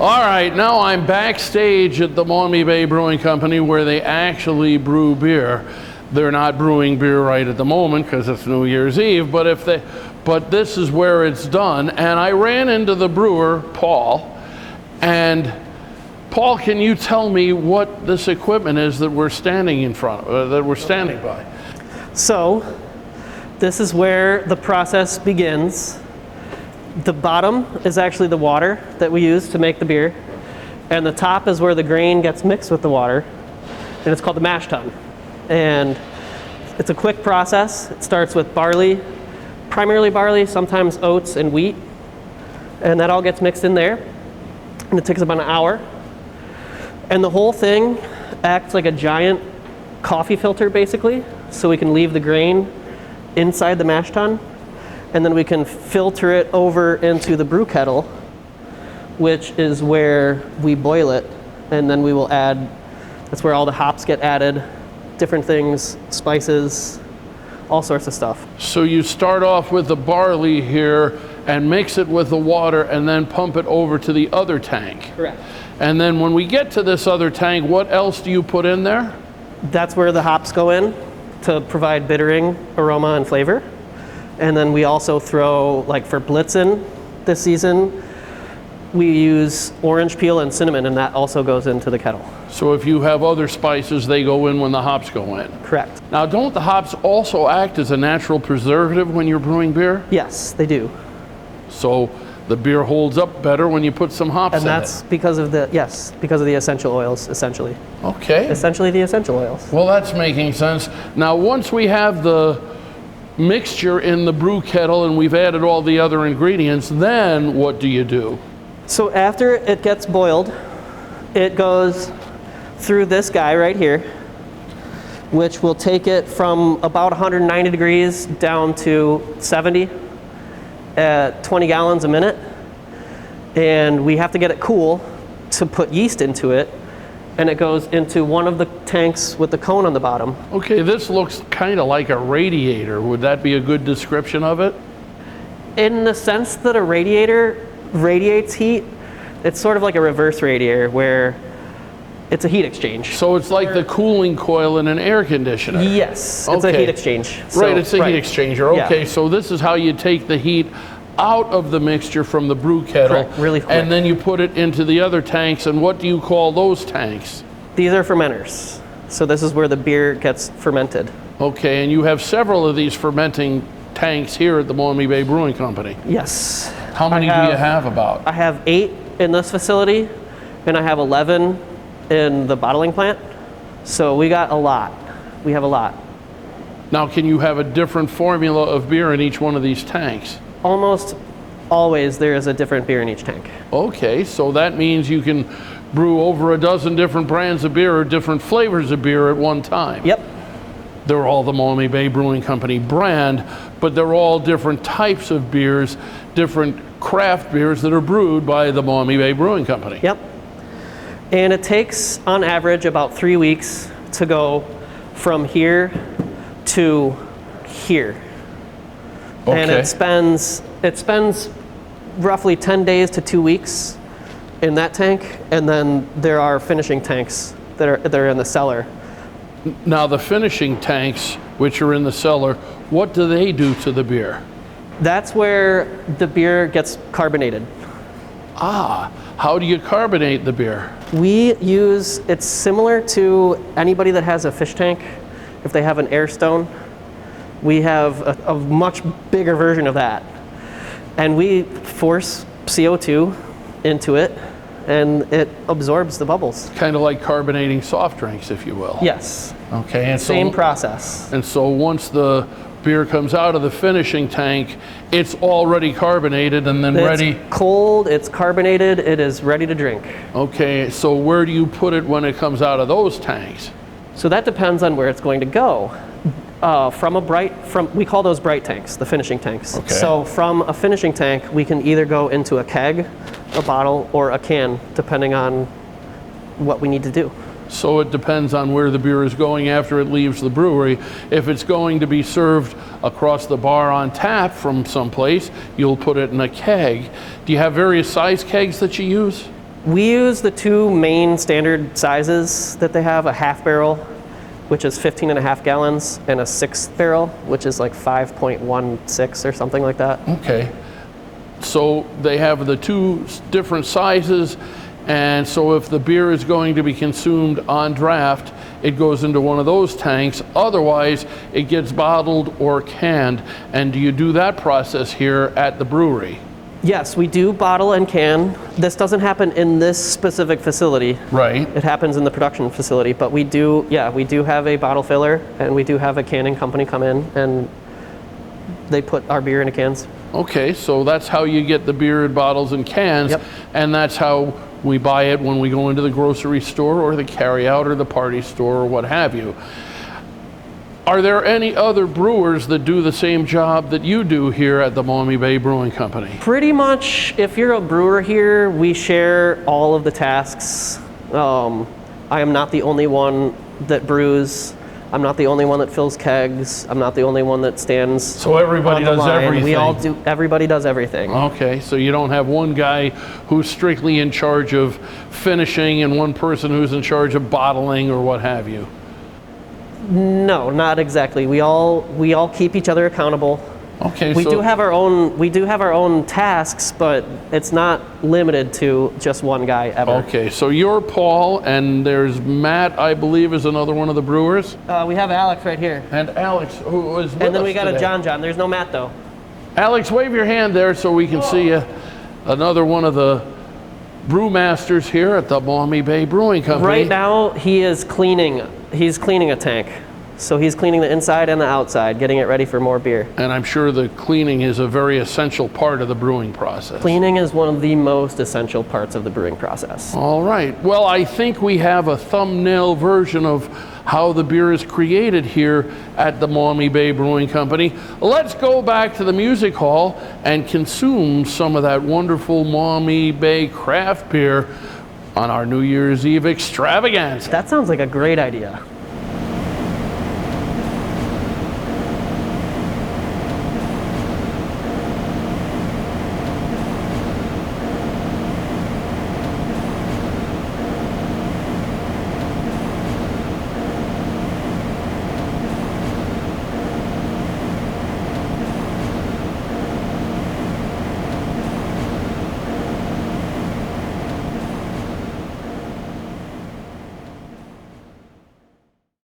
All right, now I'm backstage at the Maumee Bay Brewing Company where they actually brew beer. They're not brewing beer right at the moment because it's New Year's Eve, but this is where it's done. And I ran into the brewer, Paul, and Paul, can you tell me what this equipment is that we're standing in front of, that we're standing by? So, this is where the process begins. The bottom is actually the water that we use to make the beer, and the top is where the grain gets mixed with the water, and it's called the mash tun. And it's a quick process. It starts with barley, primarily barley, sometimes oats and wheat, and that all gets mixed in there, and it takes about an hour. And the whole thing acts like a giant coffee filter, basically, so we can leave the grain inside the mash tun, and then we can filter it over into the brew kettle, which is where we boil it, and then we will add, that's where all the hops get added, different things, spices, all sorts of stuff. So you start off with the barley here and mix it with the water and then pump it over to the other tank. Correct. And then when we get to this other tank, what else do you put in there? That's where the hops go in to provide bittering, aroma, and flavor. And then we also throw, like for Blitzen this season, we use orange peel and cinnamon, and that also goes into the kettle. So if you have other spices, they go in when the hops go in? Correct. Now, don't the hops also act as a natural preservative when you're brewing beer? Yes, they do. So the beer holds up better when you put some hops in it? And that's because of the, because of the essential oils, essentially. Okay. Essentially the essential oils. Well, that's making sense. Now, once we have the mixture in the brew kettle and we've added all the other ingredients, then what do you do? So after it gets boiled, it goes through this guy right here, which will take it from about 190 degrees down to 70 at 20 gallons a minute. And we have to get it cool to put yeast into it, and it goes into one of the tanks with the cone on the bottom. Okay, this looks kind of like a radiator. Would that be a good description of it? In the sense that a radiator radiates heat, it's sort of like a reverse radiator where it's a heat exchange. So it's like the cooling coil in an air conditioner? Yes, it's a heat exchange. Right, it's a heat exchanger. Okay, Yeah. so this is how you take the heat out of the mixture from the brew kettle. Correct, really quick. And then you put it into the other tanks, and what do you call those tanks? These are fermenters. So this is where the beer gets fermented. Okay, and you have several of these fermenting tanks here at the Maumee Bay Brewing Company. Yes. How many do you have about? I have 8 in this facility, and I have 11 in the bottling plant. So we got a lot. We have a lot. Now, can you have a different formula of beer in each one of these tanks? Almost always there is a different beer in each tank. Okay, so that means you can brew over a dozen different brands of beer or different flavors of beer at one time. Yep. They're all the Maumee Bay Brewing Company brand, but they're all different types of beers, different craft beers that are brewed by the Maumee Bay Brewing Company. Yep. And it takes, on average, about 3 weeks to go from here to here. Okay. And it spends roughly 10 days to 2 weeks in that tank, and then there are finishing tanks that are in the cellar. Now, the finishing tanks, which are in the cellar, what do they do to the beer? That's where the beer gets carbonated. Ah, how do you carbonate the beer? It's similar to anybody that has a fish tank. If they have an air stone, we have a much bigger version of that. And we force CO2 into it, and it absorbs the bubbles. Kind of like carbonating soft drinks, if you will. Yes. Okay. And Same process. And so once the beer comes out of the finishing tank, it's already carbonated and then ready. It's cold, it's carbonated, it is ready to drink. Okay, so where do you put it when it comes out of those tanks? So that depends on where it's going to go. We call those bright tanks, the finishing tanks. Okay. So from a finishing tank, we can either go into a keg, a bottle, or a can, depending on what we need to do. So it depends on where the beer is going after it leaves the brewery. If it's going to be served across the bar on tap from someplace, you'll put it in a keg. Do you have various size kegs that you use? We use the two main standard sizes that they have, a half barrel, which is 15.5 gallons, and a 6th barrel, which is like 5.16 or something like that. Okay. So they have the two different sizes, and so if the beer is going to be consumed on draft, it goes into one of those tanks. Otherwise, it gets bottled or canned. And do you do that process here at the brewery? Yes, we do bottle and can. This doesn't happen in this specific facility. Right. It happens in the production facility, but we do have a bottle filler, and we do have a canning company come in, and they put our beer into cans. Okay, so that's how you get the beer in bottles and cans. Yep. And that's how we buy it when we go into the grocery store or the carryout or the party store or what have you. Are there any other brewers that do the same job that you do here at the Maumee Bay Brewing Company? Pretty much, if you're a brewer here, we share all of the tasks. I am not the only one that brews. I'm not the only one that fills kegs. I'm not the only one that stands. So everybody does everything. We all do. Everybody does everything. Okay, so you don't have one guy who's strictly in charge of finishing and one person who's in charge of bottling or what have you. No, not exactly. We all keep each other accountable. Okay, we do have our own tasks, but it's not limited to just one guy ever. Okay, so you're Paul, and there's Matt, I believe, is another one of the brewers. We have Alex right here. And Alex, who is with And then us we got today. a John. There's no Matt though. Alex, wave your hand there so we can see you. Another one of the brewmasters here at the Maumee Bay Brewing Company. Right now, he is cleaning. He's cleaning a tank. So he's cleaning the inside and the outside, getting it ready for more beer. And I'm sure the cleaning is a very essential part of the brewing process. Cleaning is one of the most essential parts of the brewing process. All right. Well, I think we have a thumbnail version of how the beer is created here at the Maumee Bay Brewing Company. Let's go back to the music hall and consume some of that wonderful Maumee Bay craft beer on our New Year's Eve extravaganza. That sounds like a great idea.